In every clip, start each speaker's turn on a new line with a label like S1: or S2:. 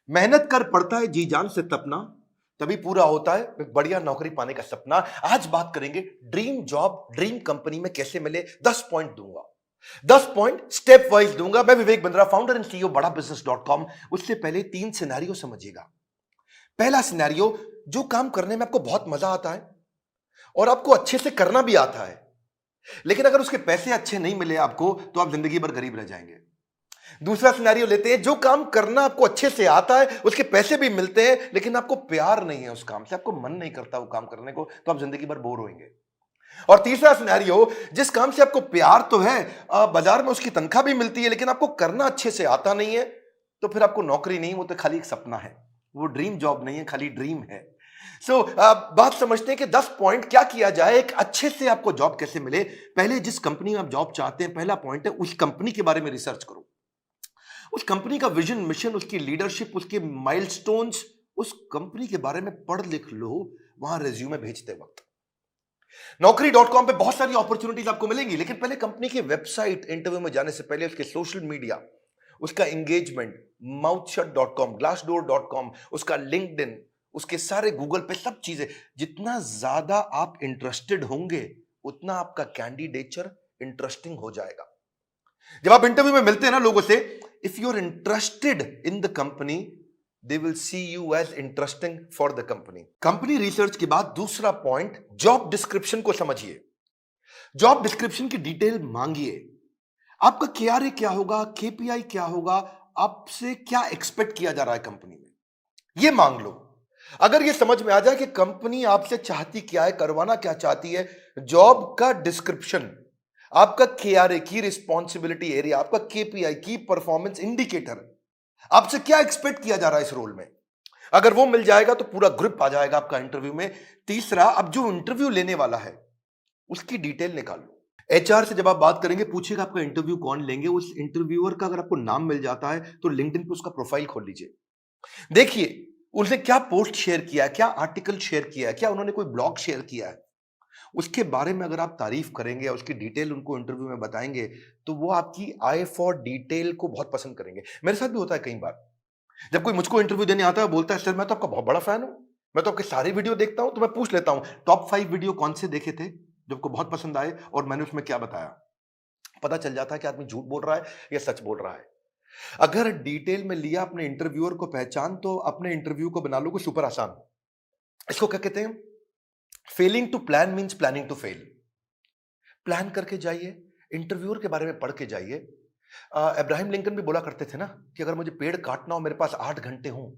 S1: मेहनत कर पड़ता है जी जान से तपना, तभी पूरा होता है एक बढ़िया नौकरी पाने का सपना। आज बात करेंगे ड्रीम जॉब ड्रीम कंपनी में कैसे मिले। 10 पॉइंट दूंगा, 10 पॉइंट स्टेप वाइज दूंगा। मैं Vivek Bindra, founder and CEO बड़ा बिजनेस डॉट कॉम। उससे पहले 3 सिनेरियो समझिएगा। पहला सिनेरियो, जो काम करने में आपको बहुत मजा आता है और आपको अच्छे से करना भी आता है, लेकिन अगर उसके पैसे अच्छे नहीं मिले आपको तो आप जिंदगी भर गरीब रह जाएंगे। दूसरा सिनेरियो लेते हैं, जो काम करना आपको अच्छे से आता है, उसके पैसे भी मिलते हैं, लेकिन आपको प्यार नहीं है उस काम से, आपको मन नहीं करता वो काम करने को, तो आप जिंदगी भर बोर होंगे। और तीसरा सिनेरियो, जिस काम से आपको प्यार तो है, बाजार में उसकी तनख्वाह भी मिलती है, लेकिन आपको करना अच्छे से आता नहीं है, तो फिर आपको नौकरी नहीं, वो तो खाली एक सपना है, वो ड्रीम जॉब नहीं है, खाली ड्रीम है। बात समझते हैं कि 10 पॉइंट क्या किया जाए, एक अच्छे से आपको जॉब कैसे मिले। पहले जिस कंपनी में आप जॉब चाहते हैं, पहला पॉइंट है उस कंपनी के बारे में रिसर्च करो। उस कंपनी का विजन, मिशन, उसकी लीडरशिप, उसके माइलस्टोन्स, उस कंपनी के बारे में पढ़ लिख लो वहां रिज्यूमे भेजते वक्त। नौकरी.com पे बहुत सारी अपॉर्चुनिटीज आपको मिलेंगी, लेकिन पहले कंपनी की वेबसाइट, इंटरव्यू में जाने से पहले उसके सोशल मीडिया, उसका एंगेजमेंट, mouthshut.com, glassdoor.com, उसका लिंक्डइन, उसके सारे गूगल पे सब चीजें। जितना ज्यादा आप इंटरेस्टेड होंगे उतना आपका कैंडिडेचर इंटरेस्टिंग हो जाएगा। जब आप इंटरव्यू में मिलते हैं ना लोगों से, if you are interested in the company, they will see you as interesting for the company. Company research के बाद दूसरा पॉइंट, जॉब डिस्क्रिप्शन को समझिए। जॉब डिस्क्रिप्शन की डिटेल मांगिए। आपका केआरए क्या होगा, केपीआई क्या होगा, आपसे क्या एक्सपेक्ट किया जा रहा है कंपनी में, यह मांग लो। अगर यह समझ में आ जाए कि कंपनी आपसे चाहती क्या है, करवाना क्या चाहती है, जॉब का डिस्क्रिप्शन, आपका केआरए की रिस्पॉन्सिबिलिटी एरिया, आपका केपीआई की परफॉर्मेंस इंडिकेटर, आपसे क्या एक्सपेक्ट किया जा रहा है इस रोल में, अगर वो मिल जाएगा तो पूरा ग्रिप आ जाएगा आपका इंटरव्यू में। तीसरा, अब जो इंटरव्यू लेने वाला है उसकी डिटेल निकाल लो। एचआर से जब आप बात करेंगे, पूछेगा आपका इंटरव्यू कौन लेंगे। उस इंटरव्यूअर का अगर आपको नाम मिल जाता है तो लिंक्डइन पे उसका प्रोफाइल खोल लीजिए, देखिए उसने क्या पोस्ट शेयर किया है, क्या आर्टिकल शेयर किया है, क्या उन्होंने कोई ब्लॉग शेयर किया है। उसके बारे में अगर आप तारीफ करेंगे या उसकी डिटेल उनको इंटरव्यू में बताएंगे, तो वो आपकी आई फॉर डिटेल को बहुत पसंद करेंगे। मेरे साथ भी होता है कई बार, जब कोई मुझको इंटरव्यू देने आता है, बोलता है सर मैं तो आपका बहुत बड़ा फैन हूं, मैं तो आपके सारे वीडियो देखता हूं, तो मैं पूछ लेता हूं टॉप 5 वीडियो कौन से देखे थे जो आपको बहुत पसंद आए और मैंने उसमें क्या बताया। पता चल जाता है कि आदमी झूठ बोल रहा है या सच बोल रहा है। अगर डिटेल में लिया अपने इंटरव्यूअर को पहचान, तो अपने इंटरव्यू को बना लो को सुपर आसान। इसको क्या कहते हैं, failing to plan means planning to fail. Plan करके जाइए, इंटरव्यूअर के बारे में पढ़ के जाइए। अब्राहम लिंकन भी बोला करते थे ना कि अगर मुझे पेड़ काटना हो, मेरे पास 8 घंटे हों,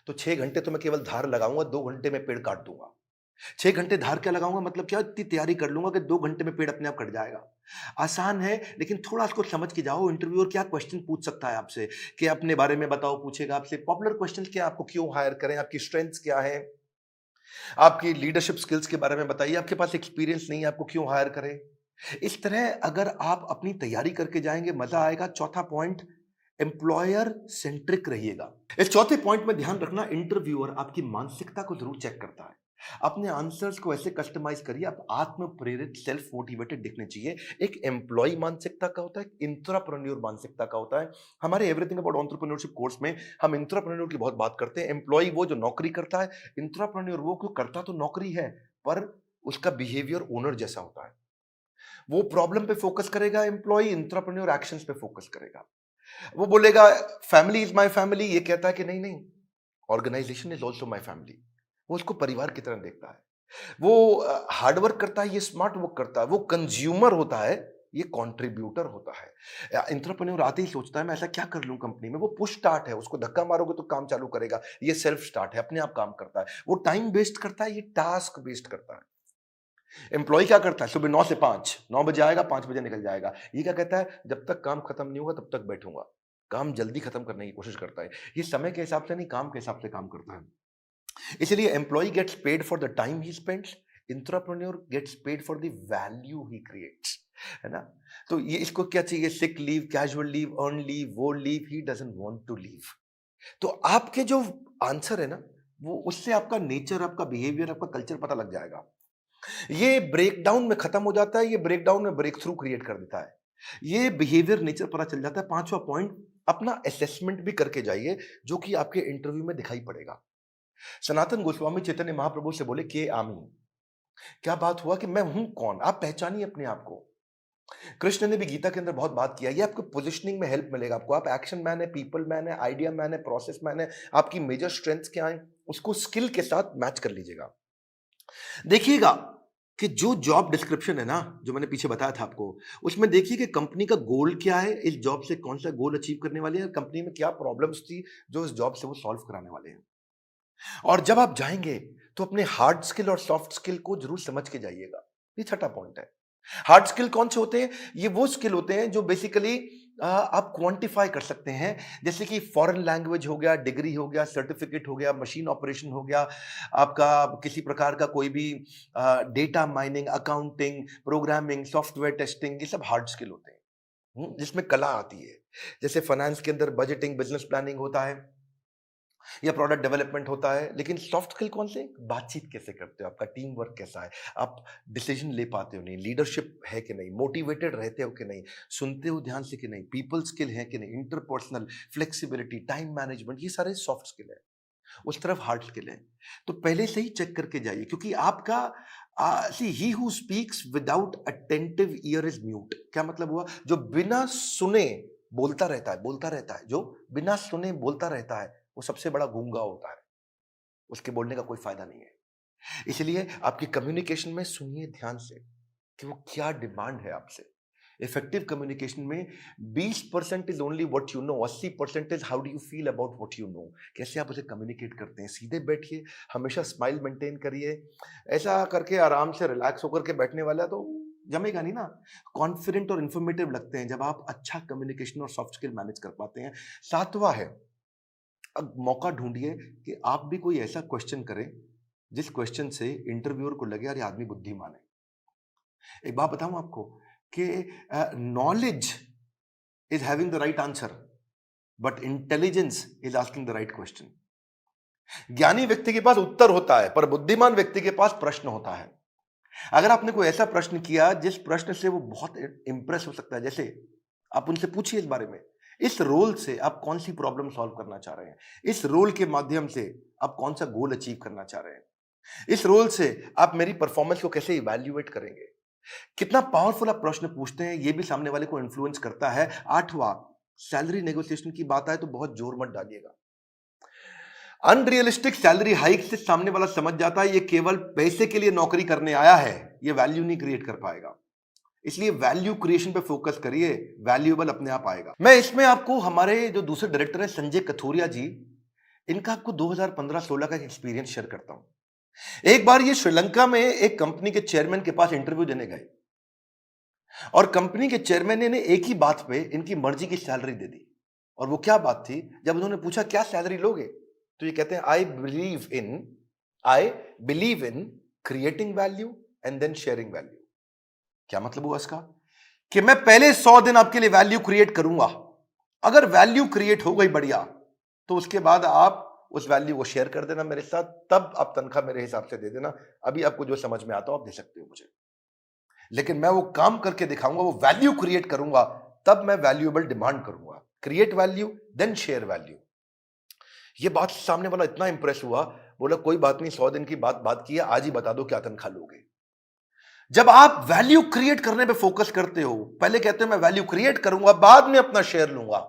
S1: तो 6 घंटे तो मैं केवल धार लगाऊंगा, 2 घंटे में पेड़ काट दूंगा। 6 घंटे धार क्या लगाऊंगा, मतलब क्या, इतनी तैयारी कर लूंगा कि 2 घंटे में पेड़ अपने आप कट जाएगा। आसान है, लेकिन थोड़ा इसको समझ के जाओ। इंटरव्यूअर क्या क्वेश्चन पूछ सकता है आपसे, कि अपने बारे में बताओ, पूछेगा आपसे पॉपुलर क्वेश्चन क्या, आपको क्यों हायर करें, आपकी स्ट्रेंथ्स क्या है, आपकी लीडरशिप स्किल्स के बारे में बताइए, आपके पास एक्सपीरियंस नहीं है, आपको क्यों हायर करें। इस तरह अगर आप अपनी तैयारी करके जाएंगे, मजा आएगा। चौथा पॉइंट, एम्प्लॉयर सेंट्रिक रहिएगा। इस चौथे पॉइंट में ध्यान रखना, इंटरव्यूअर आपकी मानसिकता को जरूर चेक करता है। अपने आंसर्स को ऐसे कस्टमाइज करिए, आप आत्म प्रेरित, सेल्फ मोटिवेटेड दिखने चाहिए। एक एम्प्लॉय मानसिकता का होता है, एक इंट्राप्रेन्योर मानसिकता का होता है। हमारे एवरीथिंग अबाउट एंटरप्रेन्योरशिप कोर्स में हम इंट्राप्रेन्योर की बहुत बात करते हैं। एम्प्लॉय वो जो नौकरी करता है, इंट्राप्रेन्योर वो क्यों करता तो नौकरी है, पर उसका बिहेवियर ओनर जैसा होता है। वो प्रॉब्लम पे फोकस करेगा, एम्प्लॉय इंट्राप्रेन्योर एक्शंस पे फोकस करेगा। वो बोलेगा फैमिली इज माय फैमिली, ये कहता है कि नहीं नहीं, organization is also my family. वो उसको परिवार की तरह देखता है। वो हार्डवर्क करता है, ये स्मार्ट वर्क करता है। वो कंज्यूमर होता है, ये कंट्रीब्यूटर होता है। एंटरप्रेन्योर आते ही सोचता है मैं ऐसा क्या कर लूं कंपनी में। वो पुश स्टार्ट है, उसको धक्का मारोगे तो काम चालू करेगा। ये सेल्फ स्टार्ट है, अपने आप काम करता है। वो टाइम वेस्ट करता है, ये टास्क वेस्ट करता है। एम्प्लॉय क्या करता है, सुबह 9 से 5, 9 बजे आएगा, 5 बजे निकल जाएगा। ये क्या कहता है, जब तक काम खत्म नहीं होगा तब तक बैठूंगा। काम जल्दी खत्म करने की कोशिश करता है। ये समय के हिसाब से नहीं, काम के हिसाब से काम करता है। इसलिए employee gets paid for the time he spends, intrapreneur gets paid for the value he creates, है ना। तो ये इसको क्या चाहिए, sick leave, casual leave, earn leave, वो leave, he doesn't want to leave. तो आपके जो आंसर है ना, वो उससे आपका नेचर, आपका बिहेवियर, आपका कल्चर पता लग जाएगा। ये ब्रेकडाउन में खत्म हो जाता है, ये ब्रेकडाउन में ब्रेक थ्रू क्रिएट कर देता है। ये बिहेवियर नेचर पता चल जाता है। पांचवा पॉइंट, अपना असेसमेंट भी करके जाइए, जो कि आपके इंटरव्यू में दिखाई पड़ेगा। सनातन गोस्वामी चैतन्य महाप्रभु से बोले कि आमी, क्या बात हुआ कि मैं हूं कौन, आप पहचानिए अपने आप को। कृष्ण ने भी गीता के अंदर बहुत बात किया, ये आपको पोजिशनिंग में हेल्प मिलेगा। आपको आप एक्शन मैन है, पीपल मैन है, आइडिया मैन है, प्रोसेस मैन है, आपकी मेजर स्ट्रेंथ्स क्या है, उसको स्किल के साथ मैच कर लीजिएगा। देखिएगा कि जो जॉब डिस्क्रिप्शन है ना, जो मैंने पीछे बताया था आपको, उसमें देखिए कि कंपनी का गोल क्या है, इस जॉब से कौन सा गोल अचीव करने वाले हैं, कंपनी में क्या प्रॉब्लम्स थी जो इस जॉब से वो सॉल्व कराने वाले हैं। और जब आप जाएंगे तो अपने हार्ड स्किल और सॉफ्ट स्किल को जरूर समझ के जाइएगा। ये छठा पॉइंट है। हार्ड स्किल कौन से होते हैं? ये वो स्किल होते हैं जो बेसिकली आप क्वांटिफाई कर सकते हैं, जैसे कि फॉरेन लैंग्वेज हो गया, डिग्री हो गया, सर्टिफिकेट हो गया, मशीन ऑपरेशन हो गया, आपका किसी प्रकार का कोई भी data mining, accounting, programming, software testing, ये सब हार्ड स्किल होते हैं। जिसमें कला आती है। जैसे फाइनेंस के अंदर बजटिंग, बिजनेस प्लानिंग होता है या प्रोडक्ट डेवलपमेंट होता है। लेकिन सॉफ्ट स्किल कौन से? बातचीत कैसे करते हो, आपका टीम वर्क कैसा है, आप डिसीजन ले पाते हो नहीं, लीडरशिप है कि नहीं, मोटिवेटेड रहते हो कि नहीं, सुनते हो ध्यान से कि नहीं, पीपल स्किल है कि नहीं, इंटरपर्सनल फ्लेक्सिबिलिटी, टाइम मैनेजमेंट, ये सारे सॉफ्ट स्किल है। उस तरफ हार्ड स्किल है। तो पहले से ही चेक करके जाइए, क्योंकि आपका see he who speaks without attentive ear is mute. क्या मतलब हुआ? जो बिना सुने बोलता रहता है, बोलता रहता है, जो बिना सुने बोलता रहता है, वो सबसे बड़ा गूंगा होता है। उसके बोलने का कोई फायदा नहीं है। इसलिए आपकी कम्युनिकेशन में सुनिए ध्यान से कि वो क्या डिमांड है आपसे। इफेक्टिव कम्युनिकेशन में 20% is only what you know, 80% is how do you feel about what you know. कैसे आप उसे कम्युनिकेट करते हैं। सीधे बैठिए, हमेशा स्माइल मेंटेन करिए। ऐसा करके आराम से रिलैक्स होकर के बैठने वाला तो जमेगा नहीं ना। कॉन्फिडेंट और इंफॉर्मेटिव लगते हैं जब आप अच्छा कम्युनिकेशन और सॉफ्ट स्किल मैनेज कर पाते हैं। सातवां है, अब मौका ढूंढिए कि आप भी कोई ऐसा क्वेश्चन करें जिस क्वेश्चन से इंटरव्यूअर को लगे यार ये आदमी बुद्धिमान है। एक बात बताऊं आपको कि knowledge is having the right answer, but intelligence is asking the right question. ज्ञानी व्यक्ति के पास उत्तर होता है, पर बुद्धिमान व्यक्ति के पास प्रश्न होता है। अगर आपने कोई ऐसा प्रश्न किया जिस प्रश्न से वो बहुत इंप्रेस हो सकता है, जैसे आप उनसे पूछिए इस बारे में, इस रोल से आप कौन सी प्रॉब्लम सॉल्व करना चाह रहे हैं, इस रोल के माध्यम से आप कौन सा गोल अचीव करना चाह रहे हैं, इस रोल से आप मेरी परफॉर्मेंस को कैसे इवैल्यूएट करेंगे। कितना पावरफुल आप प्रश्न पूछते हैं, ये भी सामने वाले को इन्फ्लुएंस करता है। आठवां, सैलरी नेगोशिएशन की बात आए तो बहुत जोर मत डालिएगा। अनरियलिस्टिक सैलरी हाइक से सामने वाला समझ जाता है ये केवल पैसे के लिए नौकरी करने आया है, ये वैल्यू नहीं क्रिएट कर पाएगा। इसलिए वैल्यू क्रिएशन पे फोकस करिए, वैल्यूएबल अपने आप आएगा। मैं इसमें आपको हमारे जो दूसरे डायरेक्टर हैं संजय कथोरिया जी, इनका आपको 2015-16 का एक्सपीरियंस शेयर करता हूं। एक बार ये श्रीलंका में एक कंपनी के चेयरमैन के पास इंटरव्यू देने गए और कंपनी के चेयरमैन ने एक ही बात पे इनकी मर्जी की सैलरी दे दी। और वो क्या बात थी? जब उन्होंने पूछा क्या सैलरी लोगे, तो ये कहते हैं I believe in creating value and then sharing value. क्या मतलब हुआ इसका? कि मैं पहले 100 दिन आपके लिए वैल्यू क्रिएट करूंगा, अगर वैल्यू क्रिएट हो गई बढ़िया, तो उसके बाद आप उस वैल्यू को शेयर कर देना मेरे साथ, तब आप तनख्वाह मेरे हिसाब से दे देना। अभी आपको जो समझ में आता हो आप दे सकते हो मुझे, लेकिन मैं वो काम करके दिखाऊंगा, वो वैल्यू क्रिएट करूंगा, तब मैं वैल्यूएबल डिमांड करूंगा। Create value then share value. ये बात सामने वाला इतना इंप्रेस हुआ, बोला कोई बात नहीं, 100 दिन की बात की है, आज ही बता दो क्या तनख्वाह लोगे। जब आप वैल्यू क्रिएट करने पे फोकस करते हो, पहले कहते हैं मैं वैल्यू क्रिएट करूंगा, बाद में अपना शेयर लूंगा,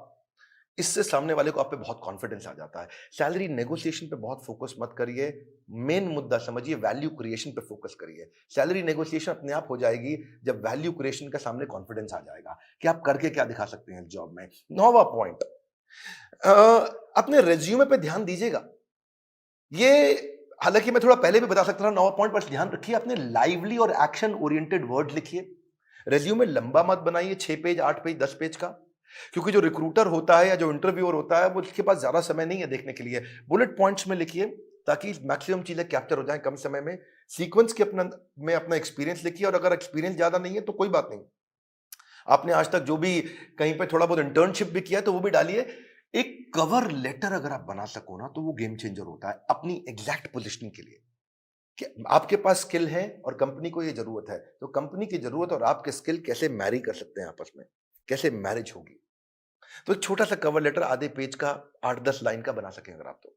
S1: इससे सामने वाले को आप पे बहुत कॉन्फिडेंस आ जाता है। सैलरी नेगोशिएशन पे बहुत फोकस मत करिए, मेन मुद्दा समझिए, वैल्यू क्रिएशन पे फोकस करिए। सैलरी नेगोशिएशन अपने आप हो जाएगी जब वैल्यू क्रिएशन का सामने कॉन्फिडेंस आ जाएगा कि आप करके क्या दिखा सकते हैं जॉब में। 9वां पॉइंट, अपने रेज्यूमे पे ध्यान दीजिएगा। ये हालांकि मैं थोड़ा पहले भी बता सकता था 9वां पॉइंट, पर ध्यान रखिए अपने लाइवली और एक्शन ओरिएंटेड वर्ड लिखिए। रेज्यूमे लंबा मत बनाइए, 6 पेज, 8 पेज, 10 पेज का, क्योंकि जो रिक्रूटर होता है या जो इंटरव्यूअर होता है वो उसके पास ज्यादा समय नहीं है देखने के लिए। बुलेट पॉइंट्स में लिखिए ताकि मैक्सिमम चीजें कैप्चर हो जाएं कम समय में। सीक्वेंस के अपना एक्सपीरियंस लिखिए, और अगर एक्सपीरियंस ज्यादा नहीं है तो कोई बात नहीं, आपने आज तक जो भी कहीं पे थोड़ा बहुत इंटर्नशिप भी किया है तो वो भी डालिए। एक कवर लेटर अगर आप बना सको ना, तो वो गेम चेंजर होता है अपनी एग्जैक्ट पोजीशनिंग के लिए। कि आपके पास स्किल है और कंपनी को ये जरूरत है, तो कंपनी की जरूरत और आपके स्किल कैसे मैरी कर सकते हैं आपस में, कैसे मैरिज होगी। तो एक छोटा सा कवर लेटर आधे पेज का 8-10 लाइन का बना सकें अगर आप तो।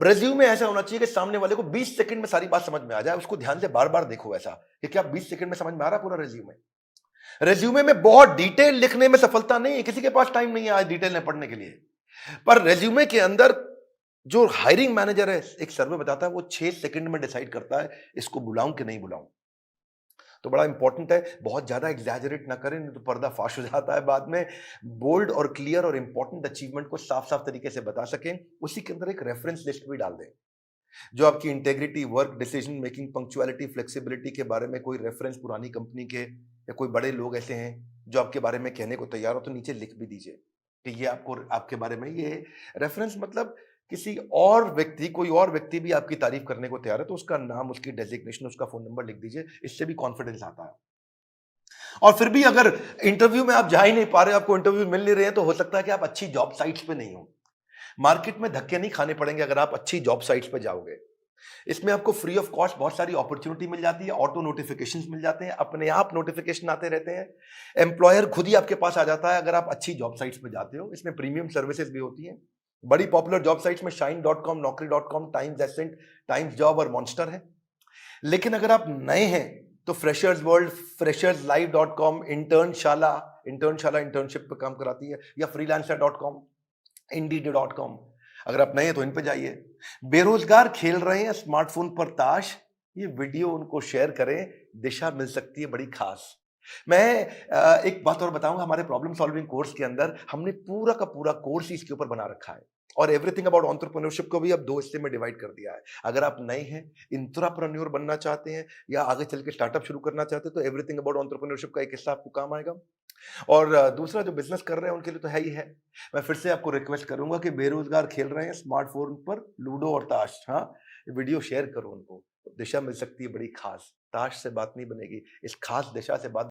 S1: रेज्यूमे ऐसा होना चाहिए कि सामने वाले को 20 सेकंड में सारी बात समझ में आ जाए। उसको ध्यान से बार-बार देखो ऐसा कि क्या 20 सेकंड में समझ में आ रहा है पूरा रेज्यूमे? रेज्यूमे में बहुत डिटेल लिखने में सफलता नहीं है, किसी के पास टाइम नहीं है आज डिटेल में पढ़ने के लिए। पर रेज्यूमे के अंदर जो हायरिंग मैनेजर है, एक सर्वे बताता है वो 6 सेकंड में डिसाइड करता है इसको बुलाऊं कि नहीं बुलाऊं। तो बड़ा इंपॉर्टेंट है, बहुत ज्यादा एग्जैजरेट ना करें नहीं तो पर्दा फाश हो जाता है बाद में। बोल्ड और क्लियर और इंपॉर्टेंट अचीवमेंट को साफ साफ तरीके से बता सकें। उसी के अंदर एक रेफरेंस लिस्ट भी डाल दें जो आपकी integrity, work, decision making, punctuality, flexibility के बारे में कोई रेफरेंस पुरानी कंपनी के या कोई बड़े लोग ऐसे हैं जो आपके बारे में कहने को तैयार हो तो नीचे लिख भी दीजिए कि ये आपको आपके बारे में ये रेफरेंस मतलब किसी और व्यक्ति, कोई और व्यक्ति भी आपकी तारीफ करने को तैयार है तो उसका नाम, उसकी डेजिग्नेशन, उसका फोन नंबर लिख दीजिए। इससे भी कॉन्फिडेंस आता है। और फिर भी अगर इंटरव्यू में आप जा ही नहीं पा रहे, आपको इंटरव्यू मिल नहीं रहे हैं तो हो सकता है कि आप अच्छी जॉब साइट्स पे नहीं हो। मार्केट में धक्के नहीं खाने पड़ेंगे अगर आप अच्छी जॉब साइट्स पे जाओगे। इसमें आपको फ्री ऑफ कॉस्ट बहुत सारी अपॉर्चुनिटी मिल जाती है, ऑटो नोटिफिकेशंस मिल जाते हैं, अपने आप नोटिफिकेशन आते रहते हैं। एम्प्लॉयर खुद ही आपके पास आ जाता है अगर आप अच्छी जॉब साइट्स पे जाते हो। इसमें प्रीमियम सर्विसेज भी होती हैं। बड़ी पॉपुलर जॉब साइट्स में shine.com, naukri.com, Times Ascent, Times job और मॉन्स्टर है। लेकिन अगर आप नए हैं तो freshers world, fresherslive.com, Internshala internship पे काम कराती है, या freelancer.com, indeed.com। अगर आप नए हैं तो इन पे जाइए। बेरोजगार खेल रहे हैं स्मार्टफोन पर ताश, ये वीडियो उनको शेयर करें, दिशा मिल सकती है बड़ी खास। मैं एक बात और बताऊंगा, हमारे प्रॉब्लम सॉल्विंग कोर्स के अंदर हमने पूरा का पूरा कोर्स ही इसके ऊपर बना रखा है और एवरीथिंग अबाउट एंटरप्रेन्योरशिप को भी अब 2 हिस्से में डिवाइड कर दिया है। अगर आप नए हैं, इंट्राप्रेन्योर बनना चाहते हैं या आगे चल के स्टार्टअप शुरू करना चाहते हैं तो एवरीथिंग अबाउट एंटरप्रेन्योरशिप का एक हिस्सा आपको काम आएगा। और दूसरा जो बिजनेस कर रहे हैं उनके लिए तो है ही है। मैं फिर से आपको रिक्वेस्ट करूंगा कि बेरोजगार खेल रहे हैं स्मार्टफोन पर लूडो और ताश, हाँ, वीडियो शेयर करो उनको, दिशा मिल सकती है बड़ी खास। ताश से बात नहीं बनेगी, इस खास दिशा से बात